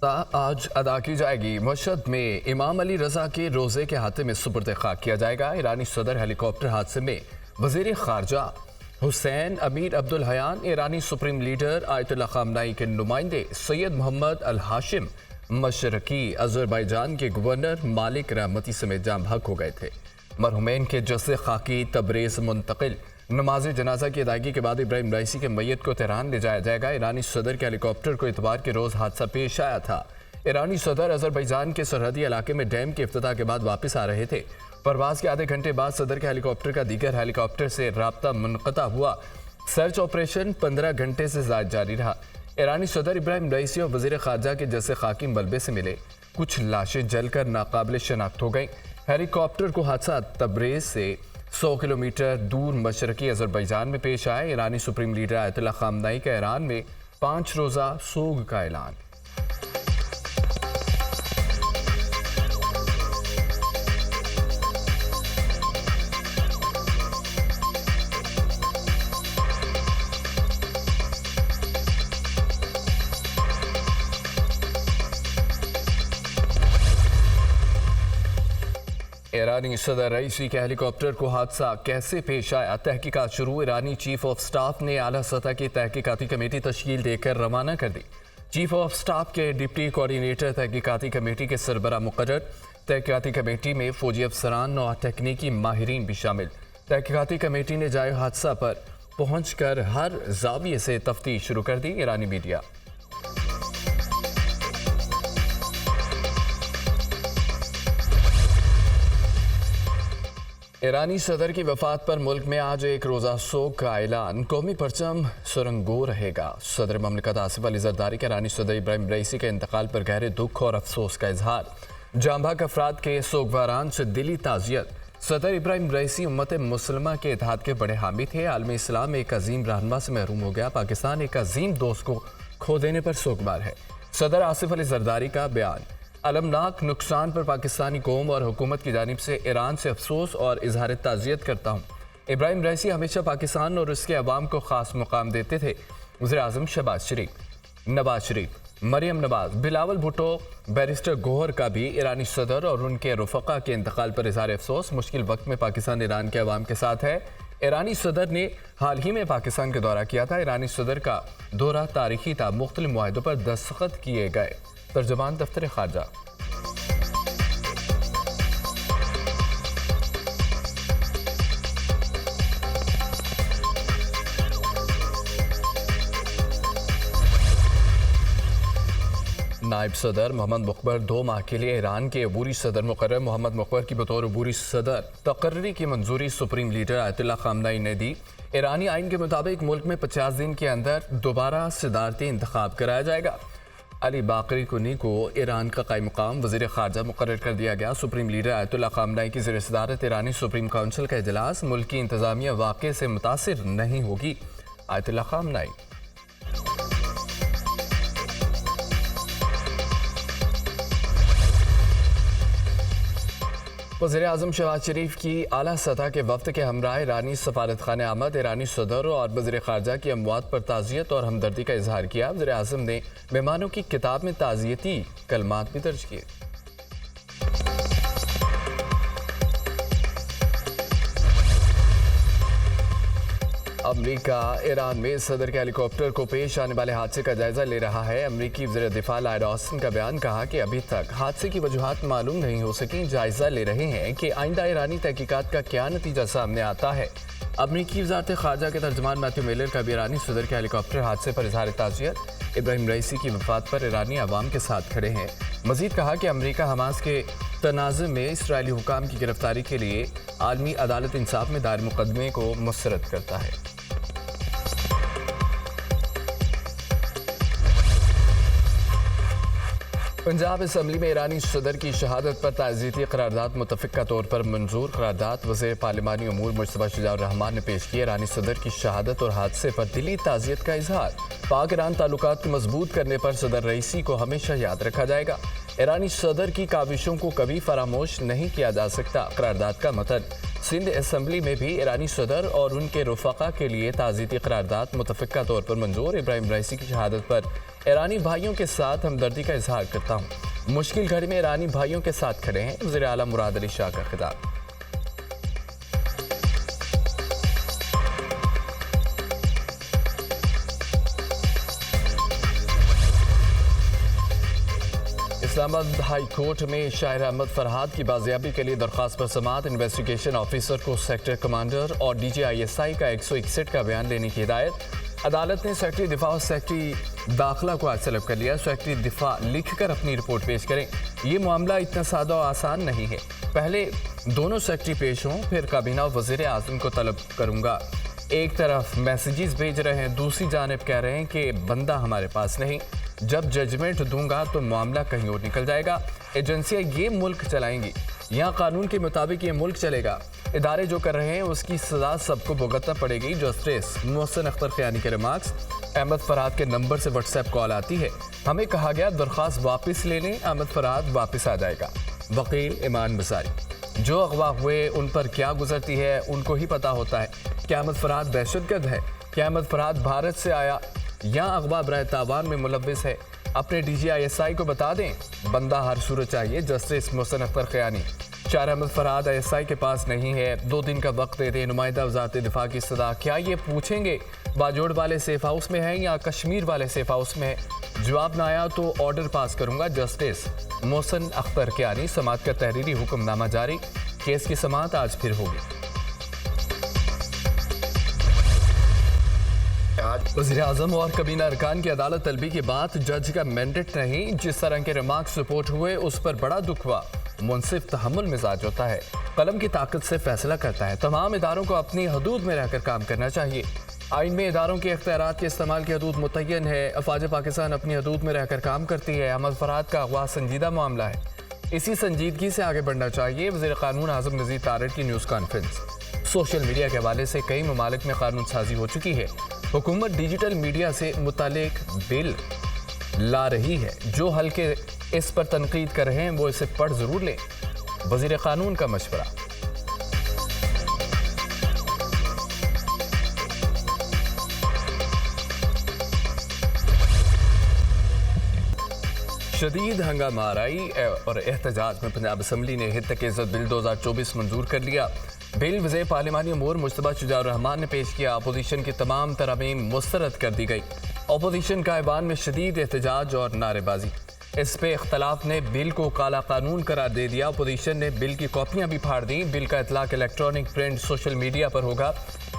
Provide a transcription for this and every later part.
आज अदा की जाएगी। मशहद में इमाम अली रजा के रोजे के हाथे में सुपुर्द खाक किया जाएगा। ईरानी सदर हेलीकॉप्टर हादसे में वजीर खारजा हुसैन अमीर अब्दुल हयान, ईरानी सुप्रीम लीडर आयतुल्लाह खामनाई के नुमाइंदे सैयद मोहम्मद अल हाशिम, मशरकी अजरबैजान के गवर्नर मालिक रहमती समेत जाम हक हो गए थे। मरहुमैन के जस्से खाकी तबरेज मुंतकिल। नमाज जनाजा की अदायगी के बाद इब्राहिम रईसी के मैयत को तेहरान ले जाया जाएगा। ईरानी सदर के हेलीकॉप्टर को इतवार के रोज हादसा पेश आया था। ईरानी सदर अजरबैजान के सरहदी इलाके में डैम के इफ्तिताह के बाद वापस आ रहे थे। परवाज के आधे घंटे बाद सदर के हेलीकॉप्टर का दीगर हेलीकॉप्टर से राब्ता मुनक़ता हुआ। सर्च ऑपरेशन 15 घंटे से ज़ायद जारी रहा। ईरानी सदर इब्राहिम रईसी और वज़ीर ख़ारजा के जैसे खाकी मलबे से मिले। कुछ लाशें जलकर नाकाबिल शनाख्त हो गईं। हेलीकॉप्टर को हादसा तबरेज से 100 किलोमीटर दूर मशरकी अजरबैजान में पेश आए। ईरानी सुप्रीम लीडर आयतुल्लाह खामनाई का ईरान में 5 रोज़ा सोग का ऐलान। ईरानी सदर रईसी के हेलीकॉप्टर को हादसा कैसे पेश आया, तहकीकात शुरू। ईरानी चीफ ऑफ स्टाफ ने आला सतह की तहकीकाती कमेटी तश्कील देकर रवाना कर दी। चीफ ऑफ स्टाफ के डिप्टी कोऑर्डिनेटर तहकीकाती कमेटी के सरबरा मुकर्रर। तहकीकाती कमेटी में फौजी अफसरान और तकनीकी माहिरीन भी शामिल। तहकीकाती कमेटी ने जाए हादसा पर पहुँच कर हर जाविये से तफ्तीश शुरू कर दी। ईरानी मीडिया। ईरानी सदर की वफात पर मुल्क में आज एक रोज़ा सोग का ऐलान। कौमी परचम सुरंगो रहेगा। सदर ममलिकत आसिफ अली जरदारी के ईरानी सदर इब्राहिम रईसी के इंतकाल पर गहरे दुख और अफसोस का इजहार। जांबाग अफराद के सोगवारान से दिली ताज़ियत। सदर इब्राहिम रईसी उम्मत मुसलमा के इत्तेहाद के बड़े हामी थे। आलमी इस्लाम एक अजीम रहनुमा से महरूम हो गया। पाकिस्तान एक अजीम दोस्त को खो देने पर सोगवार है। सदर आसिफ अली जरदारी का बयान। अलमनाक नुकसान पर पाकिस्तानी कौम और हुकूमत की जानिब से ईरान से अफसोस और इजहार ताज़ियत करता हूँ। इब्राहिम रईसी हमेशा पाकिस्तान और उसके अवाम को ख़ास मुकाम देते थे। वज़ीर आज़म शहबाज शरीफ, नवाज शरीफ, मरियम नवाज, बिलावल भुट्टो, बैरिस्टर गोहर का भी ईरानी सदर और उनके रफ़क़ा के इंतकाल पर इजहार अफसोस। मुश्किल वक्त में पाकिस्तान ईरान के अवाम के साथ है। ईरानी सदर ने हाल ही में पाकिस्तान का दौरा किया था। ईरानी सदर का दौरा तारीखी था। मुख्तलिफ मुआहदों पर दस्तखत किए गए। तर्जुमान दफ्तर खारजा। नायब सदर मोहम्मद मुखबर 2 माह के लिए ईरान के अबूरी सदर मुकर्रर। मोहम्मद मुखबर की बतौर अबूरी सदर तकर्री की मंजूरी सुप्रीम लीडर आयतुल्लाह खामनाई ने दी। ईरानी आइन के मुताबिक मुल्क में 50 दिन के अंदर दोबारा सदारती इंतखाब कराया जाएगा। अली बाकरी कुनी को ईरान का कायम मकाम वज़ीर ख़ारजा मुकर्रर कर दिया गया। सुप्रीम लीडर आयतुल्लाह खामनाई की ज़ेर सदारत ईरानी सुप्रीम काउंसिल का इजलास। मुल्क की इंतज़ामिया वाक़े से मुतासिर नहीं होगी। आयतुल्लाह खामनाई। वज़ीर आज़म शहबाज शरीफ की आला सतह के वफ़द के हमरा ईरानी सफारत खाने आमद। ईरानी सदर और वज़ीर ख़ारजा की अमवात पर ताज़ियत और हमदर्दी का इजहार किया। वज़ीर आज़म ने मेहमानों की किताब में ताज़ियती कलमात भी दर्ज किए। अमरीका ईरान में सदर के हेलीकॉप्टर को पेश आने वाले हादसे का जायजा ले रहा है। अमरीकी वज़ीर दिफा लॉयड ऑस्टिन का बयान। कहा कि अभी तक हादसे की वजूहात मालूम नहीं हो सकी। जायजा ले रहे हैं कि आइंदा ईरानी तहकीकात का क्या नतीजा सामने आता है। अमरीकी वज़ारत ख़ारजा के तर्जुमान मैथ्यू मिलर का भी ईरानी सदर के हेलीकॉप्टर हादसे पर इजहार ताज़ियत। इब्राहिम रईसी की वफ़ात पर ईरानी अवाम के साथ खड़े हैं। मज़ीद कहा कि अमरीका हमास के तनाज़ुम में इसराइली हुकाम की गिरफ्तारी के लिए आलमी अदालत इंसाफ में दायर मुकदमे को मुस्तरद करता है। पंजाब असम्बली में ईरानी सदर की शहादत पर ताज़ियती करारदाद मुतफ़िक़ा तौर पर मंजूर। करारदाद वज़ीर पार्लिमानी अमूर मुश्तबा शुजा रहमान ने पेश की। ईरानी सदर की शहादत और हादसे पर दिली ताज़ियत का इजहार। पाक ईरान ताल्लुकात को मजबूत करने पर सदर रईसी को हमेशा याद रखा जाएगा। ईरानी सदर की काविशों को कभी फरामोश नहीं किया जा सकता। करारदाद का मतन। सिंध असम्बली में भी ईरानी सदर और उनके रुफका के लिए ताज़ीती करारदाद मुतफ़िक़ा तौर पर मंजूर। इब्राहिम रईसी की शहादत पर ईरानी भाइयों के साथ हमदर्दी का इजहार करता हूँ। मुश्किल घड़ी में ईरानी भाइयों के साथ खड़े हैं। वज़ीर आला मुराद अली शाह का खिताब। इस्लामाबाद हाई कोर्ट में शाहिर अहमद फरहाद की बाजियाबी के लिए दरख्वास्त पर समाअत। इन्वेस्टिगेशन ऑफिसर को सेक्टर कमांडर और DGISI का 161 का बयान लेने की हिदायत। अदालत ने सेक्रेटरी दिफा और सेक्रेटरी दाखिला को आज तलब कर लिया। सेक्रेटरी दिफा लिखकर अपनी रिपोर्ट पेश करें। ये मामला इतना सादा और आसान नहीं है। पहले दोनों सेक्रेटरी पेश हों, फिर काबीना और वज़ीर आज़म को तलब करूँगा। एक तरफ मैसेजेस भेज रहे हैं, दूसरी जानिब कह रहे हैं कि बंदा हमारे पास नहीं। जब जजमेंट दूंगा तो मामला कहीं और निकल जाएगा। एजेंसियां ये मुल्क चलाएंगी, यहाँ कानून के मुताबिक ये मुल्क चलेगा। इदारे जो कर रहे हैं उसकी सजा सबको भुगतना पड़ेगी। जस्टिस मोहसिन अख्तर ख़यानी के रिमार्क्स। अहमद फरहाद के नंबर से व्हाट्सएप कॉल आती है, हमें कहा गया दरख्वास्त वापस ले लें, अहमद फरहाद वापस आ जाएगा। वकील ईमान बसारी। जो अगवा हुए उन पर क्या गुजरती है उनको ही पता होता है। क्या अहमद फरहाद दहशतगर्द है? क्या अहमद फरहाद भारत से आया या अगवा बराए तावान में मुलव्विस है? अपने DGISI को बता दें, बंदा हर सूरत चाहिए। जस्टिस मोहसिन अख्तर ख़यानी। शाहिर अहमद फरहाद ISI के पास नहीं है, 2 दिन का वक्त दे दें। नुमाइंदा वज़ारत दिफा की सदा। क्या ये पूछेंगे बाजोड़ वाले सेफ हाउस में है या कश्मीर वाले सेफ हाउस में है? जवाब ना आया तो ऑर्डर पास करूंगा। जस्टिस मोहसिन अख्तर ख़यानी। समाअत का तहरीरी हुक्मनामा जारी। केस की समाअत आज फिर होगी। वज़ीर आज़म और कबीना अरकान की अदालत तलबी के बाद जज का मैंडेट नहीं, जिस तरह के रिमार्क्स रिपोर्ट हुए उस पर बड़ा दुख हुआ। मुनसिफ तहम्मुल मिजाज होता है, कलम की ताकत से फैसला करता है। तमाम इदारों को अपनी हदूद में रहकर काम करना चाहिए। आइन में इदारों के इख्तियारात के इस्तेमाल की हदूद मुतय्यन है। अफवाज पाकिस्तान अपनी हदूद में रहकर काम करती है। अहमद फरहाद का अगवा संजीदा मामला है, इसी संजीदगी से आगे बढ़ना चाहिए। वज़ीर क़ानून आज़म नज़ीर तारड़ की न्यूज़ कॉन्फ्रेंस। सोशल मीडिया के हवाले से कई ममालिक में कानून साजी हो चुकी है। हुकूमत डिजिटल मीडिया से मुतालिक बिल ला रही है। जो हल्के इस पर तनकीद कर रहे हैं वो इसे पढ़ जरूर लें। वज़ीर क़ानून का मशवरा। शदीद हंगामा आराई और एहतजाज में पंजाब असम्बली ने हित तक इज़्ज़त बिल 2024 मंजूर कर लिया। बिल वज़ीर पार्लिमानी अमूर मुश्तबा शुजाउर रहमान ने पेश किया। अपोजिशन की तमाम तरमीम मुस्तरद कर दी गई। अपोजिशन का ऐवान में शदीद एहतजाज और नारेबाजी। इस पे इख्तलाफ ने बिल को काला कानून करार दे दिया। अपोजिशन ने बिल की कॉपियां भी फाड़ दी। बिल का इतलाक इलेक्ट्रॉनिक, प्रिंट, सोशल मीडिया पर होगा।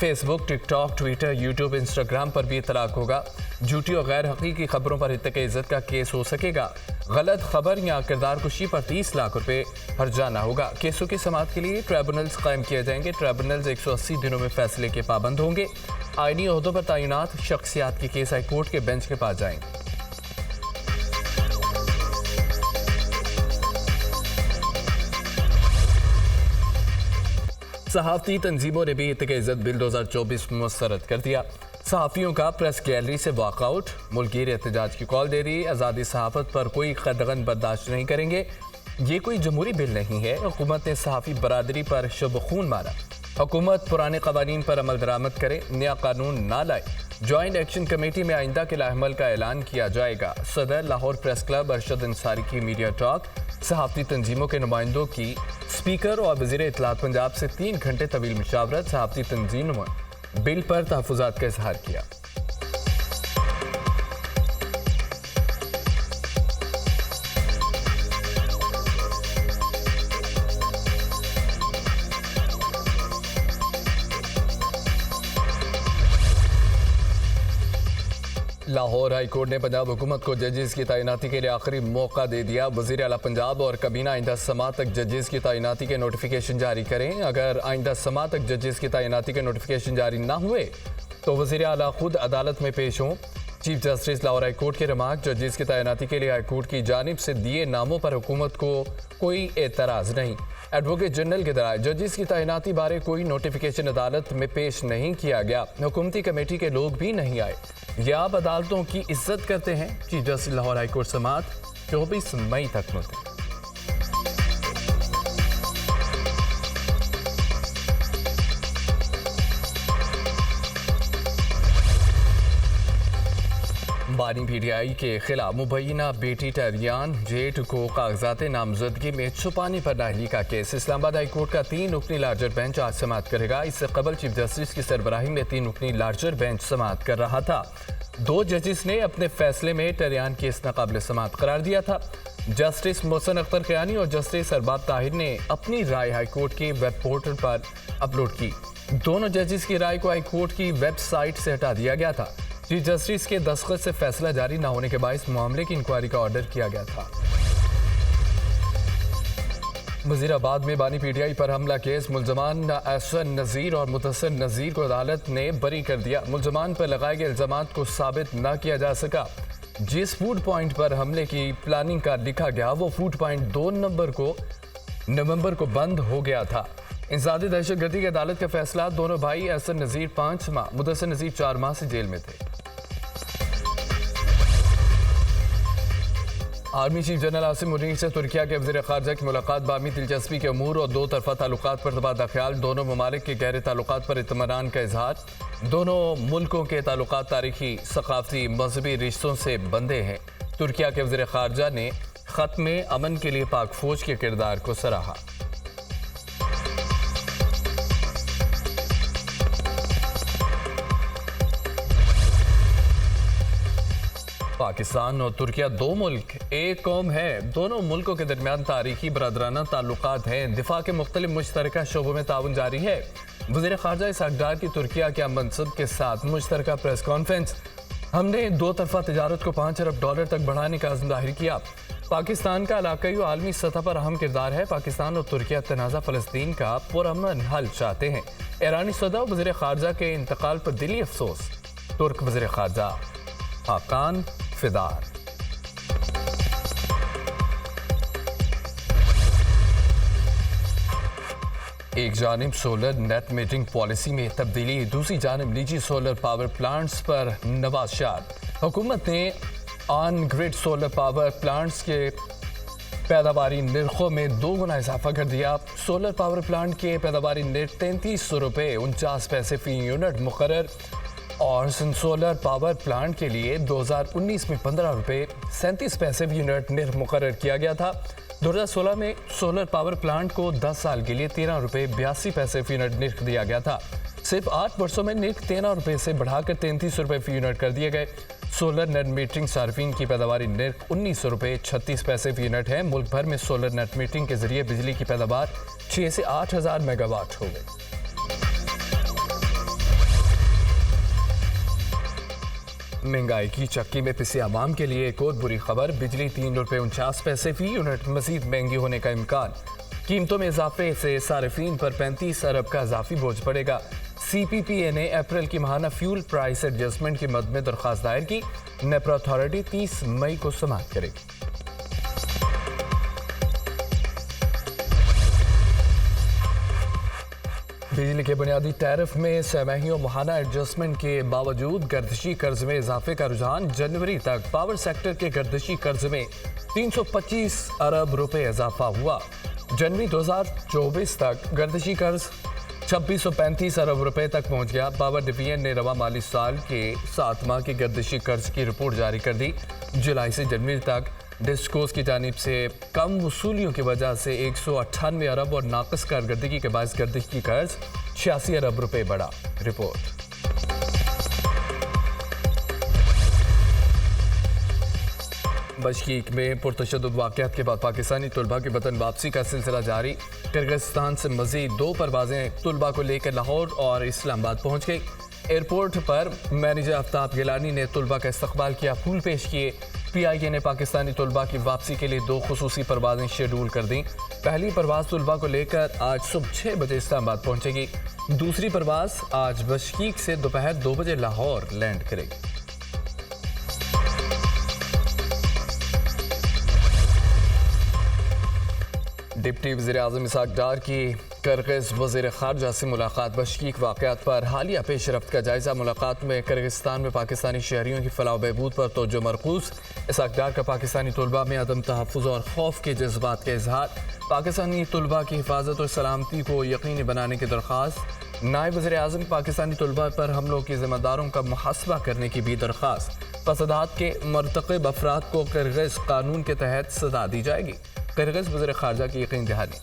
Facebook, TikTok, Twitter, YouTube, Instagram पर भी इतलाक होगा। झूठी और गैर हकीकी खबरों पर हित इज़्ज़त का केस हो सकेगा। गलत खबर या किरदार कुशी पर 30 लाख रुपए हर्जाना होगा। केसों की समाअत के लिए ट्राइब्यूनल्स कायम किए जाएंगे। ट्राइब्यूनल्स 180 दिनों में फैसले के पाबंद होंगे। आईनी ओहदों पर तैनात शख्सियात के केस हाईकोर्ट के बेंच के पास जाएंगे। सहाफ़ती तंजीमों ने भी हित इज़्ज़त बिल 2024 मुस्तरद कर दिया। सहाफ़ियों का प्रेस गैलरी से वॉकआउट। मुल्कीर एहतजाज की कॉल दे दी। आज़ादी सहाफ़त पर कोई कदगन बर्दाश्त नहीं करेंगे। ये कोई जमहूरी बिल नहीं है। हुकूमत ने सहाफ़ी बरादरी पर शब खून मारा। हुकूमत पुराने कवानीन पर अमल दरामद करे, नया कानून ना लाए। जॉइंट एक्शन कमेटी में आइंदा के लाहमल का ऐलान किया जाएगा। सदर लाहौर प्रेस क्लब अरशद अंसारी की मीडिया टॉक। सहाफ़ती तंजीमों के नुमाइंदों की स्पीकर और वज़ीर इत्तलात पंजाब से 3 घंटे तवील मुशावरत। सहाफ़ती तंजीमों ने बिल पर तहफ़्फ़ुज़ात का इजहार किया। लाहौर हाई कोर्ट ने पंजाब हुकूमत को जजेस की तैनाती के लिए आखिरी मौका दे दिया। वज़ीर आला पंजाब और कबीना आइंदा समाअत तक जजेस की तैनाती के नोटिफिकेशन जारी करें। अगर आइंदा समाअत तक जजेस की तैनाती के नोटिफिकेशन जारी ना हुए तो वज़ीर आला खुद अदालत में पेश हों। Chief justice Lahore high court के रिमार्क। जजेस की तैनाती के लिए हाई कोर्ट की जानिब से दिए नामों पर हुकूमत को कोई एतराज़ नहीं। एडवोकेट जनरल के दराज जजेस की तैनाती बारे कोई नोटिफिकेशन अदालत में पेश नहीं किया गया। हुकूमती कमेटी के लोग भी नहीं आए। ये आप अदालतों की इज्जत करते हैं? Chief justice Lahore high court समाअत। 24 मई तक मुलतवी। बानी पीटीआई के खिलाफ मुबैना बेटी टरियान जेठ को कागजात नामजदगी में छुपाने पर नाअहली का केस। इस्लामाबाद हाई कोर्ट का 3 रुकनी लार्जर बेंच आज समाअत करेगा। इससे कबल चीफ जस्टिस की सरबराही में 3 रुकनी लार्जर बेंच समाअत कर रहा था। 2 जजेस ने अपने फैसले में टरियान केस नाकाबिल समाअत करार दिया था। जस्टिस मोहसिन अख्तर खयानी और जस्टिस अरबाब ताहिर ने अपनी राय हाई कोर्ट के वेब पोर्टल पर अपलोड की। दोनों जजेस की राय को हाई कोर्ट की वेबसाइट से हटा दिया गया था। चीफ जस्टिस के दस्तखत से फैसला जारी न होने के बायस मामले की इंक्वायरी का ऑर्डर किया गया था। वजीराबाद में बानी पीटीआई पर हमला केस मुलजमान एहसन नज़ीर और मुतसिर नज़ीर को अदालत ने बरी कर दिया। मुलजमान पर लगाए गए इल्जामात को साबित न किया जा सका। जिस फूड पॉइंट पर हमले की प्लानिंग का लिखा गया वो फूड पॉइंट 2 नवंबर को बंद हो गया था। इंसदादी दहशतगर्दी की अदालत का फैसला। दोनों भाई एहसन नज़ीर 5 माह, मुदस्सिर नज़ीर 4 माह से जेल में थे। Army chief general Asim Munir से तुर्किया के वज़ीर ख़ारजा की मुलाकात। बामी दिलचस्पी के अमूर और 2 तरफ़ा ताल्लुकात पर तबादला ख्याल। दोनों ममालिक के गहरे ताल्लुकात पर इत्मीनान का इजहार। दोनों मुल्कों के ताल्लुकात तारीखी, सकाफती, मजहबी रिश्तों से बंधे हैं। तुर्किया के वज़ीर ख़ारजा ने ख़त में अमन के लिए पाक फ़ौज के किरदार को सराहा। पाकिस्तान और तुर्किया 2 मुल्क एक कौम है। दोनों मुल्कों के दरमियान तारीखी बरदराना ताल्लुकात हैं। दिफा के मुख्तलिफ मुश्तरका शोबों में ताउन जारी है। वज़ीर ख़ारजा इसहाक़ की तुर्किया के मनसब के साथ मुश्तरका प्रेस कॉन्फ्रेंस। हमने 2 तरफ़ा तजारत को $5 अरब तक बढ़ाने का अज़्म ज़ाहिर किया। पाकिस्तान का इलाकाई और आलमी सतह पर अहम किरदार है। पाकिस्तान और तुर्किया तनाज़ा फ़लस्तीन का पुरअमन हल चाहते हैं। ईरानी सदर और वज़ीर ख़ारजा के इंतकाल पर दिली अफसोस। तुर्क वज़ीर ख़ारजा हाकान फिदार। एक जानिब सोलर नेट मीटरिंग पॉलिसी में तब्दीली, दूसरी जानिब निजी सोलर पावर प्लांट्स पर नवाशात। हुकूमत ने on grid solar power plants के पैदावारी निर्खों में 2 गुना इजाफा कर दिया। सोलर पावर प्लांट के पैदावारी निर्ख 3300 रुपये 49 पैसे फी यूनिट मुकर्रर और सोलर पावर प्लांट के लिए 2019 में 15 रुपये 37 पैसे भी यूनिट निर्ख मुकर्रर किया गया था। 2016 में सोलर पावर प्लांट को 10 साल के लिए 13 रुपये 82 पैसे फी यूनिट निर्ख दिया गया था। सिर्फ 8 वर्षों में निर्ख 13 रुपये से बढ़ाकर 33 रुपये फी यूनिट कर दिए गए। सोलर नेट मीटरिंग सार्फिन की पैदावारी निर्ख 1900 रुपये 36 पैसे फी यूनिट है। मुल्क भर में सोलर नेट मीटरिंग के जरिए बिजली की पैदावार 6 से 8 हज़ार मेगावाट हो गई। महंगाई की चक्की में पिसे आवाम के लिए एक और बुरी खबर। बिजली 3 रुपये 49 पैसे फी यूनिट मजीद महंगी होने का इम्कान। कीमतों में इजाफे से सार्फिन पर 35 अरब का इजाफी बोझ पड़ेगा। CPPA ने अप्रैल की माहाना फ्यूल प्राइस एडजस्टमेंट की मद में दरख्वास्त दायर की। नेपरा अथॉरिटी 30 मई को समाअत करेगी। बिजली के बुनियादी टैरिफ में सहमाही और माहाना एडजस्टमेंट के बावजूद गर्दिशी कर्ज में इजाफे का रुझान। जनवरी तक पावर सेक्टर के गर्दिशी कर्ज में 325 अरब रुपए इजाफा हुआ। जनवरी 2024 तक गर्दिशी कर्ज 2635 अरब रुपए तक पहुंच गया। पावर डिवीजन ने रवा माली साल के 7 माह के गर्दिशी कर्ज की रिपोर्ट जारी कर दी। जुलाई से जनवरी तक डिस्कोस की जानिब से कम वसूलियों की वजह से 198 अरब और नाकस कारकर्दगी के बायस गर्दिशी कर्ज 86 अरब रुपए बढ़ा। रिपोर्ट। बशकीक में पुरतशद्दुद वाक़यात के बाद पाकिस्तानी तलबा की वतन वापसी का सिलसिला जारी। किर्गिस्तान से मज़ीद 2 परवाज़ें तलबा को लेकर लाहौर और इस्लामाबाद पहुँच गई। एयरपोर्ट पर मैनेजर आफ्ताब गिलानी ने तलबा का इस्तकबाल किया, फूल पेश किए। PIA ने पाकिस्तानी तलबा की वापसी के लिए 2 खुसूसी परवाज़ें शेड्यूल कर दी। पहली परवाज़ तलबा को लेकर आज सुबह 6 बजे इस्लामाबाद पहुँचेगी। दूसरी परवाज़ आज बशकीक से दोपहर 2 बजे लाहौर लैंड करेगी। डिप्टी वज़ीर आज़म इसहाक़ डार की किर्गिज़ वज़ीर ख़ारजा से मुलाकात, बशकीक वाक़यात पर हालिया पेशरफ्त का जायज़ा। मुलाकात में किर्गिस्तान में पाकिस्तानी शहरियों की फलाह बहबूद पर तवज्जो मरकूज़। इस अक़दार का पाकिस्तानी तलबा में अदम तहफ़्फ़ुज़ और खौफ के जज्बात का इजहार। पाकिस्तानी तलबा की हिफाजत और सलामती को यकीनी बनाने की दरख्वास्त। नायब वज़ीर आज़म पाकिस्तानी तलबा पर हमलों के ज़िम्मेदारों का मुहासबा करने की भी दरख्वास्त। फसादात के मरतकब अफराद को किर्गिज़ कानून के तहत सज़ा दी जाएगी। किर्गिज़ वज़ीर ख़ारजा की यकीन दहानी।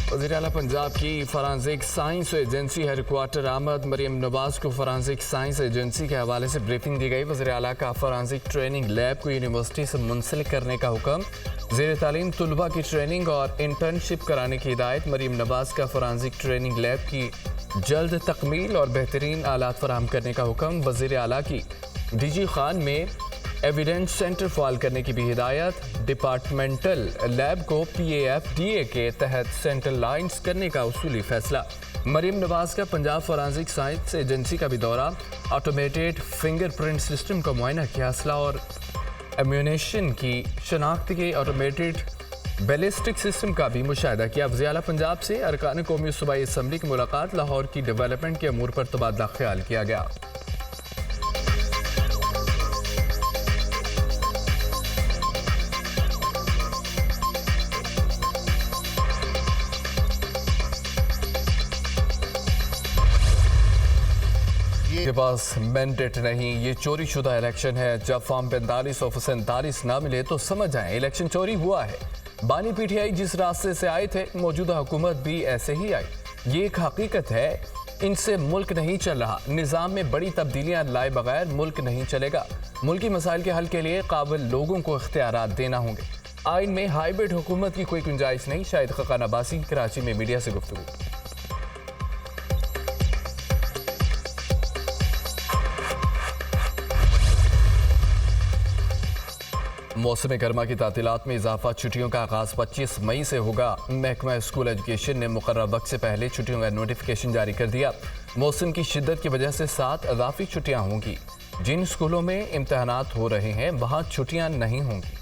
वज़ीर आला पंजाब की फॉरेंसिक साइंस एजेंसी हेडक्वार्टर आमद। मरीम नवाज को फॉरेंसिक साइंस एजेंसी के हवाले से ब्रीफिंग दी गई। वज़ीर आला का फॉरेंसिक ट्रेनिंग लैब को यूनिवर्सिटी से मुंसलिक करने का हुक्म। ज़ेर तालीम तलबा की ट्रेनिंग और इंटर्नशिप कराने की हिदायत। मरीम नवाज का फॉरेंसिक ट्रेनिंग लैब की जल्द तकमील और बेहतरीन आलात फराहम करने का हुक्म। वज़ीर आला की डीजी खान में एविडेंस सेंटर फाल करने की भी हिदायत। डिपार्टमेंटल लैब को PAFDA के तहत सेंट्रलाइज करने का उसूली फैसला। मरीम नवाज का पंजाब फॉरेंसिक साइंस एजेंसी का भी दौरा। ऑटोमेटेड फिंगरप्रिंट सिस्टम का मुआयना किया। असला और एम्यूनेशन की शनाख्त के ऑटोमेटेड बैलिस्टिक सिस्टम का भी मुशाहिदा किया। वज़ीर आला पंजाब से अरकान कौमी सूबाई असम्बली की मुलाकात। लाहौर की डेवलपमेंट के अमूर पर तबादला ख्याल किया गया। के पास मैंडेट नहीं, ये चोरी शुदा इलेक्शन है। जब फॉर्म 45 और 47 ना मिले तो समझ आए इलेक्शन चोरी हुआ है। बानी PTI जिस रास्ते से आए थे मौजूदा हुकूमत भी ऐसे ही आई। ये एक हकीकत है, इनसे मुल्क नहीं चल रहा। निज़ाम में बड़ी तब्दीलियां लाए बगैर मुल्क नहीं चलेगा। मुल्की मसाइल के हल के लिए काबिल लोगों को इख्तियारात देना होंगे। आइन में हाइब्रिड हुकूमत की कोई गुंजाइश नहीं। शाहिद खकान अब्बासी, कराची में मीडिया से गुफ्तगू। मौसम गर्मा की तातीलात में इजाफा। छुट्टियों का आगाज़ 25 मई से होगा। महकमा स्कूल एजुकेशन ने मुकर्रर वक्त से पहले छुट्टियों का नोटिफिकेशन जारी कर दिया। मौसम की शिद्दत की वजह से 7 इजाफी छुट्टियां होंगी। जिन स्कूलों में इम्तहानात हो रहे हैं वहाँ छुट्टियां नहीं होंगी।